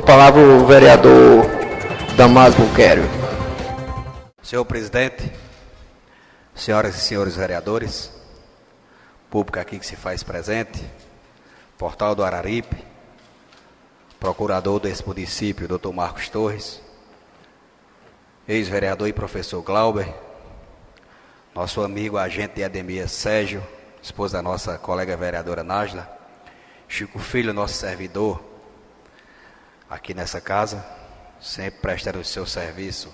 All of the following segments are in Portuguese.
Com a palavra o vereador Damaso Buquério. Senhor presidente, senhoras e senhores vereadores, público aqui que se faz presente, Portal do Araripe, procurador desse município, Dr. Marcos Torres, ex-vereador e professor Glauber, nosso amigo agente de Ademir Sérgio, esposa da nossa colega vereadora Nájila, Chico Filho, nosso servidor aqui nessa casa, sempre prestando o seu serviço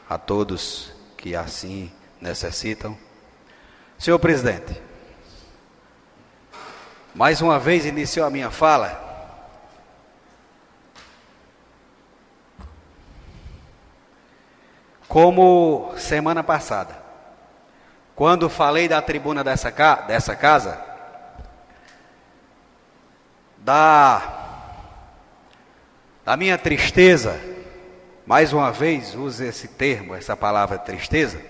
a todos que assim necessitam. Senhor presidente, mais uma vez iniciou a minha fala como semana passada, quando falei da tribuna dessa casa, da minha tristeza, mais uma vez uso esse termo, essa palavra tristeza,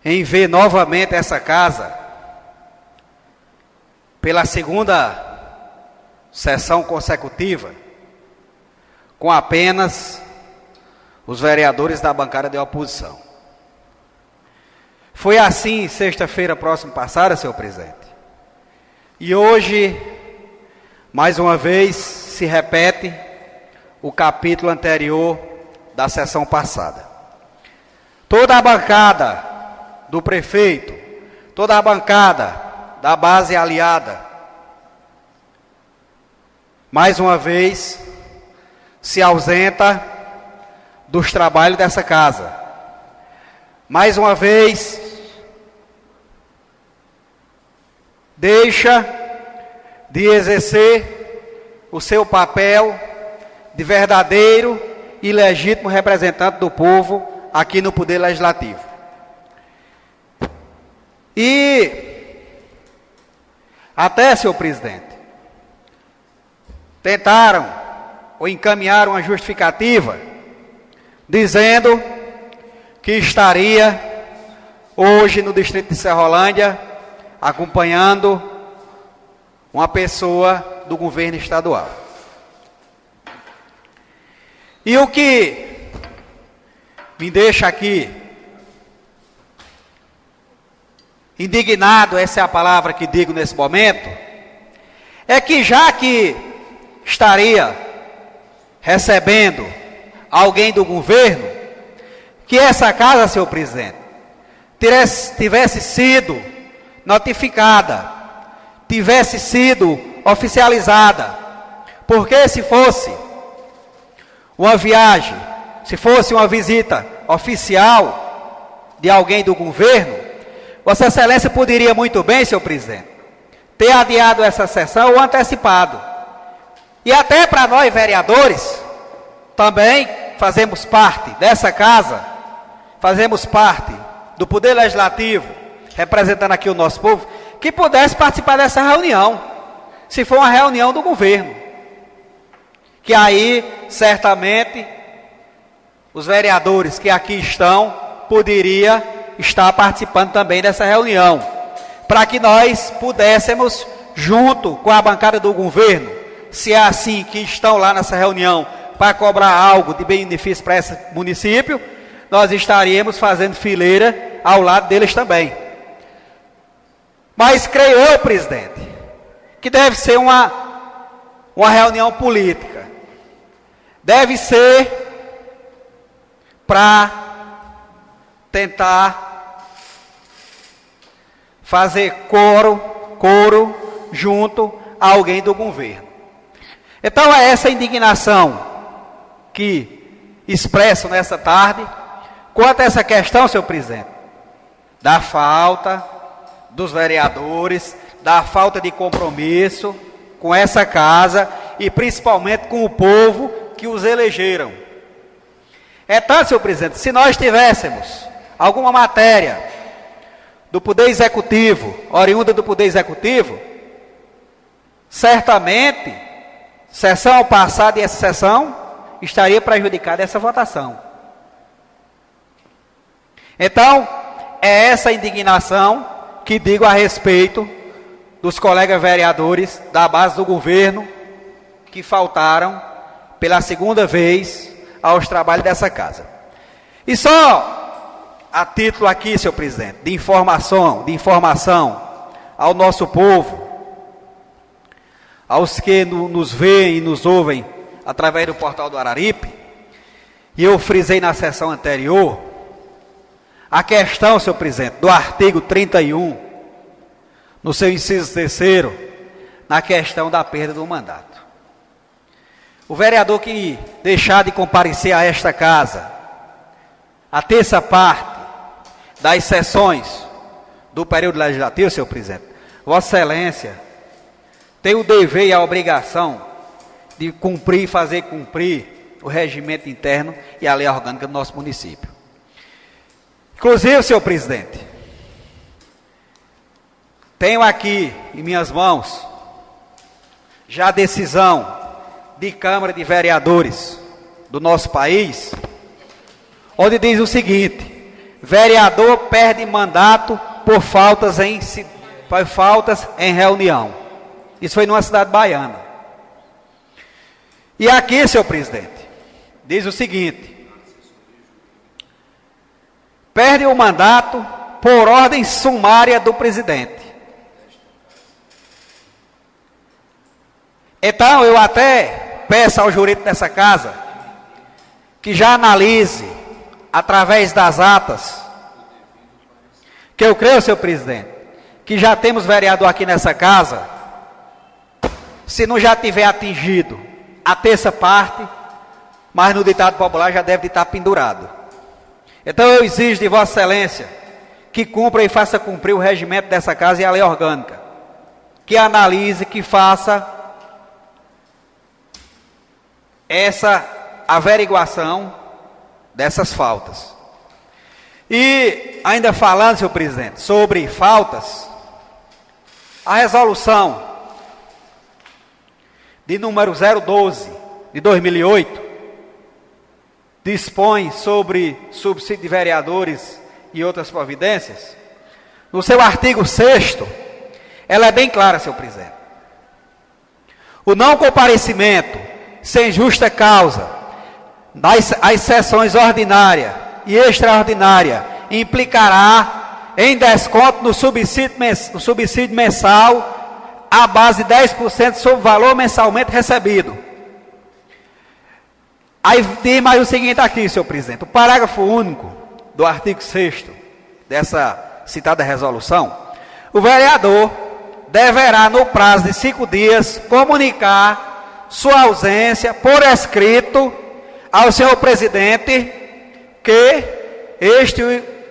em ver novamente essa casa, pela segunda sessão consecutiva, com apenas os vereadores da bancada de oposição. Foi assim sexta-feira próxima passada, senhor presidente. E hoje, mais uma vez, se repete o capítulo anterior da sessão passada. Toda a bancada do prefeito, toda a bancada da base aliada, mais uma vez, se ausenta dos trabalhos dessa casa. Mais uma vez, deixa de exercer o seu papel de verdadeiro e legítimo representante do povo aqui no Poder Legislativo. E até, senhor presidente, tentaram ou encaminharam uma justificativa dizendo que estaria hoje no distrito de Serrolândia acompanhando uma pessoa do governo estadual. E o que me deixa aqui indignado, essa é a palavra que digo nesse momento, é que já que estaria recebendo alguém do governo, que essa casa, senhor presidente, tivesse sido notificada, tivesse sido oficializada, porque se fosse uma viagem, se fosse uma visita oficial de alguém do governo, Vossa Excelência poderia muito bem, senhor presidente, ter adiado essa sessão ou antecipado. E até para nós vereadores, também fazemos parte dessa casa, fazemos parte do Poder Legislativo, representando aqui o nosso povo, que pudesse participar dessa reunião, se for uma reunião do governo. Que aí, certamente, os vereadores que aqui estão, poderiam estar participando também dessa reunião, para que nós pudéssemos, junto com a bancada do governo, se é assim que estão lá nessa reunião, para cobrar algo de benefício para esse município, nós estaríamos fazendo fileira ao lado deles também. Mas creio eu, presidente, que deve ser uma reunião política. Deve ser para tentar fazer coro junto a alguém do governo. Então é essa indignação que expresso nessa tarde, quanto a essa questão, senhor presidente, da falta dos vereadores, da falta de compromisso com essa casa e principalmente com o povo que os elegeram. Então, senhor presidente, se nós tivéssemos alguma matéria do Poder Executivo, oriunda do Poder Executivo, certamente, sessão passada e essa sessão estaria prejudicada essa votação. Então, é essa indignação que digo a respeito dos colegas vereadores da base do governo que faltaram pela segunda vez aos trabalhos dessa casa. E só a título aqui, senhor presidente, de informação ao nosso povo, aos que nos veem e nos ouvem através do portal do Araripe, e eu frisei na sessão anterior, a questão, senhor presidente, do artigo 31, no seu inciso 3º, na questão da perda do mandato. O vereador que deixar de comparecer a esta casa, a terça parte das sessões do período legislativo, senhor presidente, Vossa Excelência tem o dever e a obrigação de cumprir e fazer cumprir o regimento interno e a lei orgânica do nosso município. Inclusive, senhor presidente, tenho aqui em minhas mãos já a decisão de Câmara de Vereadores do nosso país, onde diz o seguinte: vereador perde mandato por faltas em reunião. Isso foi numa cidade baiana. E aqui, senhor presidente, diz o seguinte: perde o mandato por ordem sumária do presidente. Então, eu até peço ao jurídico dessa casa que já analise, através das atas, que eu creio, senhor presidente, que já temos vereador aqui nessa casa, se não já tiver atingido a terça parte, mas no ditado popular já deve estar pendurado. Então eu exijo de Vossa Excelência que cumpra e faça cumprir o regimento dessa casa e a lei orgânica, que analise, que faça essa averiguação dessas faltas. E ainda falando, senhor presidente, sobre faltas, a resolução de número 012 de 2008 dispõe sobre subsídio de vereadores e outras providências. No seu artigo 6º, ela é bem clara, senhor presidente. O não comparecimento sem justa causa as sessões ordinária e extraordinária implicará em desconto no subsídio mensal à base de 10% sobre o valor mensalmente recebido. Aí diz mais o seguinte aqui, senhor presidente: o parágrafo único do artigo 6º dessa citada resolução, o vereador deverá, no prazo de 5 dias, comunicar sua ausência por escrito ao senhor presidente, que este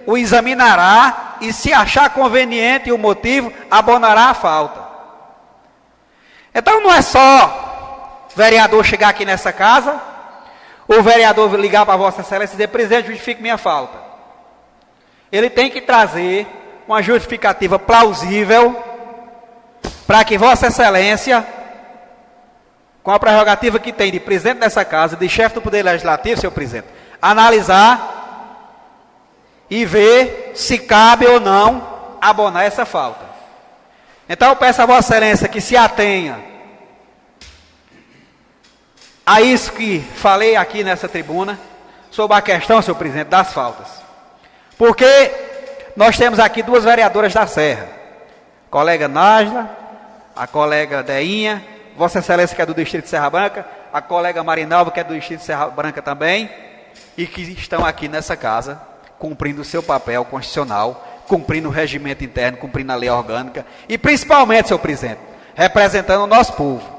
o examinará e, se achar conveniente o motivo, abonará a falta. Então não é só vereador chegar aqui nessa casa, o vereador ligar para Vossa Excelência e dizer: presidente, justifique minha falta. Ele tem que trazer uma justificativa plausível para que Vossa Excelência, com a prerrogativa que tem de presidente dessa casa, de chefe do Poder Legislativo, senhor presidente, analisar e ver se cabe ou não abonar essa falta. Então eu peço a Vossa Excelência que se atenha a isso que falei aqui nessa tribuna, sobre a questão, senhor presidente, das faltas. Porque nós temos aqui duas vereadoras da Serra, a colega Nájila, a colega Deinha, Vossa Excelência, que é do Distrito de Serra Branca, a colega Marinalva, que é do Distrito de Serra Branca também, e que estão aqui nessa casa, cumprindo o seu papel constitucional, cumprindo o regimento interno, cumprindo a lei orgânica, e principalmente, senhor presidente, representando o nosso povo.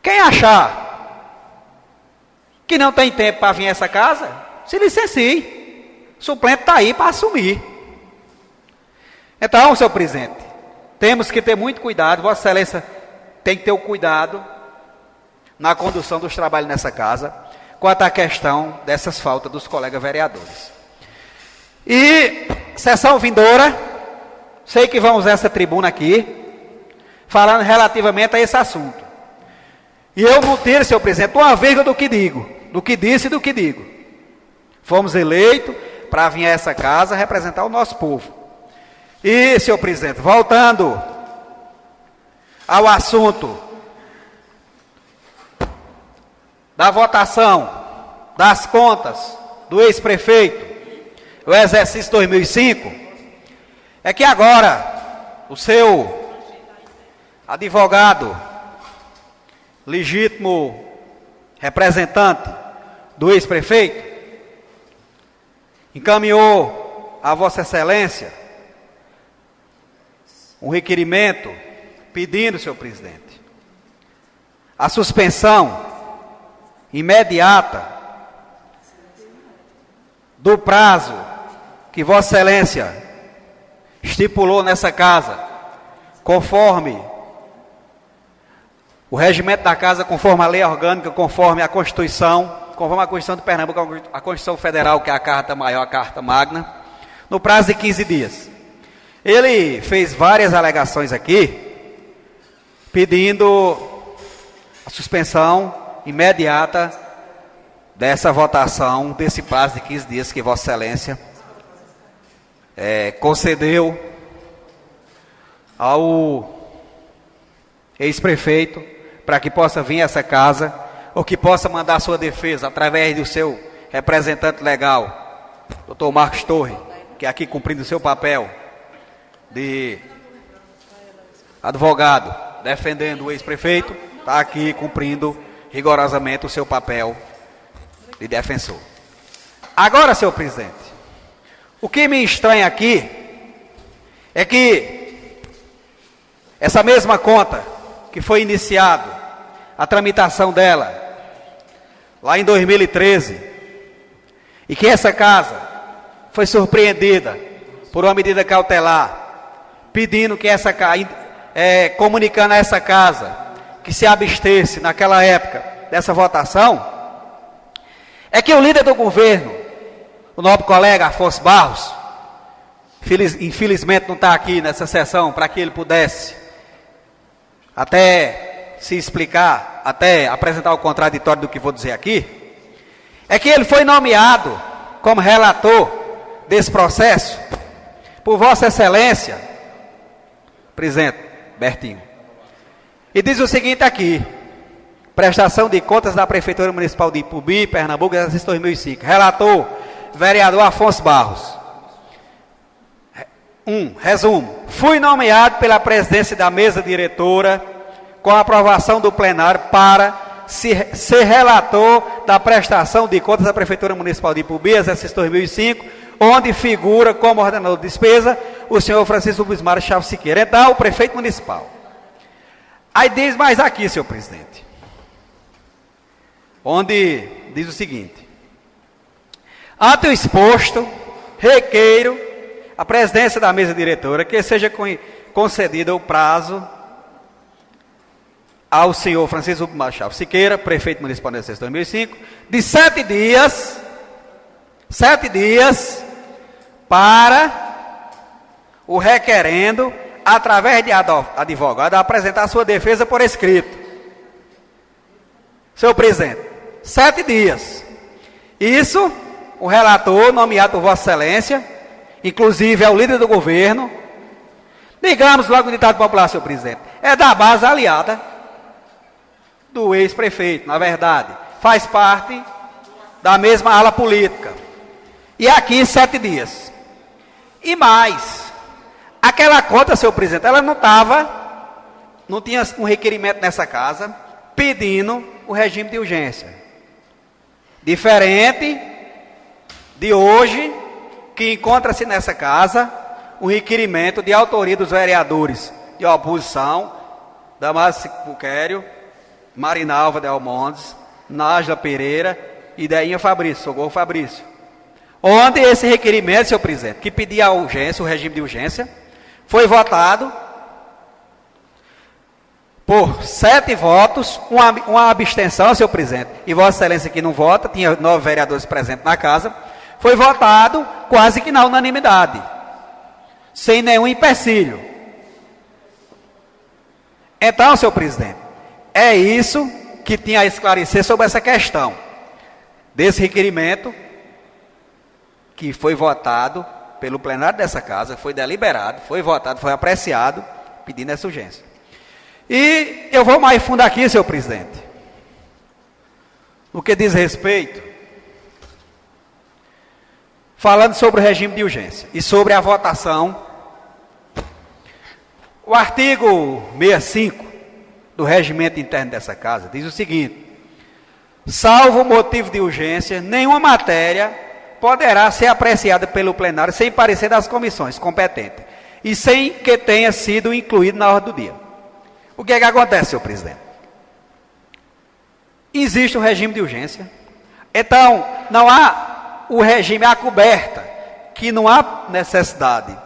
Quem achar que não tem tempo para vir a essa casa, se licencie. O suplente está aí para assumir. Então, senhor presidente, temos que ter muito cuidado. Vossa Excelência tem que ter o cuidado na condução dos trabalhos nessa casa, quanto à questão dessas faltas dos colegas vereadores. E sessão vindoura, sei que vamos usar essa tribuna aqui, falando relativamente a esse assunto. E eu não tiro, senhor presidente, uma vírgula do que digo, do que disse e do que digo. Fomos eleitos para vir a essa casa representar o nosso povo. E, senhor presidente, voltando ao assunto da votação das contas do ex-prefeito, o exercício 2005, é que agora o seu advogado, legítimo representante do ex-prefeito, encaminhou a Vossa Excelência um requerimento pedindo, senhor presidente, a suspensão imediata do prazo que Vossa Excelência estipulou nessa casa, conforme o regimento da casa, conforme a lei orgânica, conforme a Constituição de Pernambuco, a Constituição Federal, que é a Carta Maior, a Carta Magna, no prazo de 15 dias. Ele fez várias alegações aqui, pedindo a suspensão imediata dessa votação, desse prazo de 15 dias que Vossa Excelência concedeu ao ex-prefeito, para que possa vir a essa casa, ou que possa mandar a sua defesa através do seu representante legal, doutor Marcos Torre, que é aqui cumprindo o seu papel de advogado, defendendo o ex-prefeito, está aqui cumprindo rigorosamente o seu papel de defensor. Agora, senhor presidente, o que me estranha aqui é que essa mesma conta que foi iniciado a tramitação dela lá em 2013, e que essa casa foi surpreendida por uma medida cautelar, pedindo que essa casa, comunicando a essa casa que se abstesse naquela época dessa votação, é que o líder do governo, o nobre colega Afonso Barros, infelizmente não está aqui nessa sessão para que ele pudesse até se explicar, até apresentar o contraditório do que vou dizer aqui, é que ele foi nomeado como relator desse processo por Vossa Excelência, presidente Bertinho. E diz o seguinte aqui: prestação de contas da Prefeitura Municipal de Ipubi, Pernambuco, exercício 2005. Relator, vereador Afonso Barros. Resumo. Fui nomeado pela presidência da mesa diretora, com a aprovação do plenário, para ser relator da prestação de contas da Prefeitura Municipal de Ipubi, exercício 2005, onde figura como ordenador de despesa o senhor Francisco Bismar Chaves Siqueira, então o prefeito municipal. Aí diz mais aqui, senhor presidente, onde diz o seguinte: ante o exposto, requeiro a presidência da mesa diretora que seja concedido o prazo ao senhor Francisco Machado Siqueira, prefeito municipal de 2005, de 7 dias, para o requerendo, através de advogado, apresentar sua defesa por escrito. Senhor presidente, 7 dias. Isso, o relator, nomeado por Vossa Excelência, inclusive é o líder do governo, digamos logo o ditado popular, senhor presidente, é da base aliada do ex-prefeito, na verdade, faz parte da mesma ala política. E aqui 7 dias. E mais, aquela conta, senhor presidente, ela não tinha um requerimento nessa casa pedindo o regime de urgência. Diferente de hoje, que encontra-se nessa casa um requerimento de autoria dos vereadores de oposição, Damásio Puquério, Marinalva de Almondes, Nájila Pereira e Deinha Fabrício, Socorro Fabrício. Onde esse requerimento, senhor presidente, que pedia a urgência, o regime de urgência, foi votado por 7 votos, uma abstenção, senhor presidente, e Vossa Excelência que não vota, tinha 9 vereadores presentes na casa, foi votado quase que na unanimidade, sem nenhum empecilho. Então, senhor presidente, é isso que tinha a esclarecer sobre essa questão desse requerimento que foi votado pelo plenário dessa casa, foi deliberado, foi votado, foi apreciado, pedindo essa urgência. E eu vou mais fundo aqui, senhor presidente. no que diz respeito, falando sobre o regime de urgência e sobre a votação, o artigo 65 do regimento interno dessa casa diz o seguinte: salvo motivo de urgência, nenhuma matéria poderá ser apreciada pelo plenário sem parecer das comissões competentes e sem que tenha sido incluído na ordem do dia. O que é que acontece, senhor presidente? Existe um regime de urgência, então não há o regime à coberta, que não há necessidade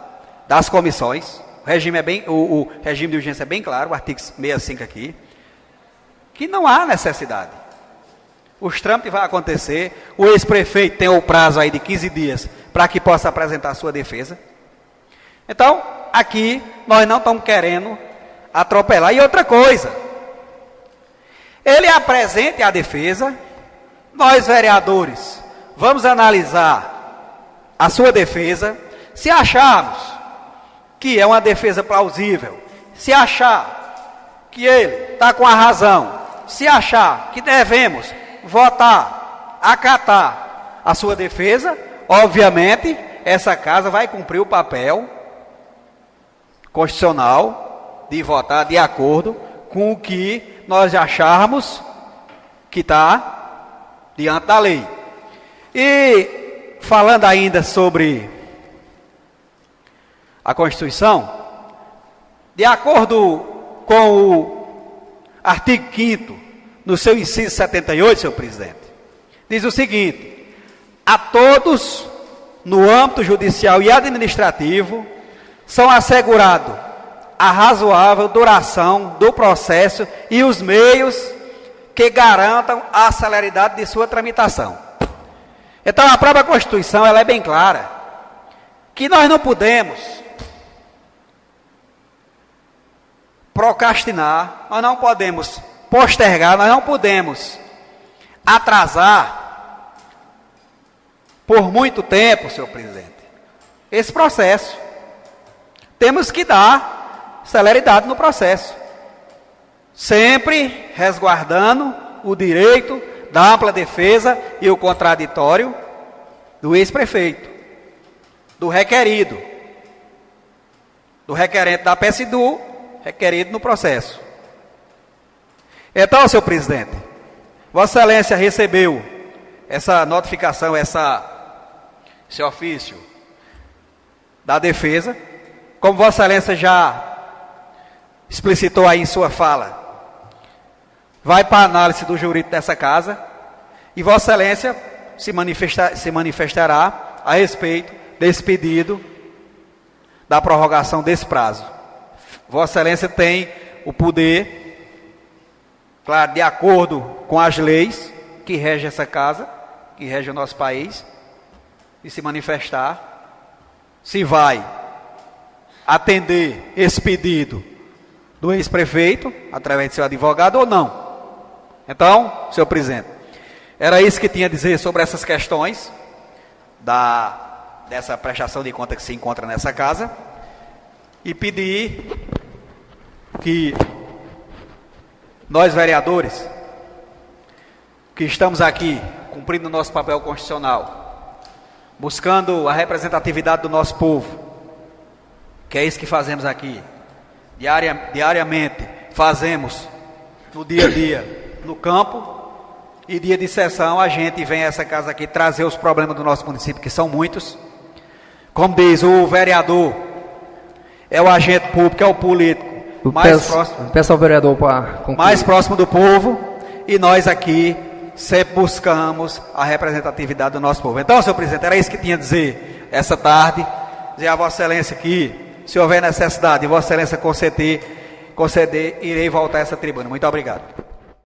das comissões. O regime de urgência é bem claro, o artigo 65 aqui, que não há necessidade. Os trâmites vão acontecer, o ex-prefeito tem o prazo aí de 15 dias para que possa apresentar a sua defesa. Então, aqui nós não estamos querendo atropelar. E outra coisa, ele apresente a defesa, nós vereadores vamos analisar a sua defesa, se acharmos que é uma defesa plausível, se achar que ele está com a razão, se achar que devemos votar, acatar a sua defesa, obviamente essa casa vai cumprir o papel constitucional de votar de acordo com o que nós acharmos que está diante da lei. E falando ainda sobre a Constituição, de acordo com o artigo 5º, no seu inciso 78, senhor presidente, diz o seguinte: a todos, no âmbito judicial e administrativo, são assegurados a razoável duração do processo e os meios que garantam a celeridade de sua tramitação. Então, a própria Constituição, ela é bem clara, que nós não podemos procrastinar, nós não podemos postergar, nós não podemos atrasar por muito tempo, senhor presidente, esse processo. Temos que dar celeridade no processo, sempre resguardando o direito da ampla defesa e o contraditório do ex-prefeito, do requerido, do requerente da peça e do requerido no processo. Então, senhor presidente, Vossa Excelência recebeu essa notificação, esse ofício da defesa. Como Vossa Excelência já explicitou aí em sua fala, vai para a análise do jurídico dessa casa e Vossa Excelência se manifestará a respeito desse pedido da prorrogação desse prazo. Vossa Excelência tem o poder, claro, de acordo com as leis que regem essa casa, que regem o nosso país, de se manifestar se vai atender esse pedido do ex-prefeito, através de seu advogado, ou não. Então, senhor presidente, era isso que tinha a dizer sobre essas questões dessa prestação de conta que se encontra nessa casa, e pedir que nós, vereadores, que estamos aqui cumprindo o nosso papel constitucional, buscando a representatividade do nosso povo, que é isso que fazemos aqui, diariamente fazemos no dia a dia, no campo, e dia de sessão a gente vem a essa casa aqui trazer os problemas do nosso município, que são muitos. Como diz o vereador, é o agente público, é o político peço ao vereador para concluir. Mais próximo do povo, e nós aqui sempre buscamos a representatividade do nosso povo. Então, senhor presidente, era isso que tinha a dizer essa tarde. Dizer a Vossa Excelência que, se houver necessidade de Vossa Excelência conceder, irei voltar a essa tribuna. Muito obrigado.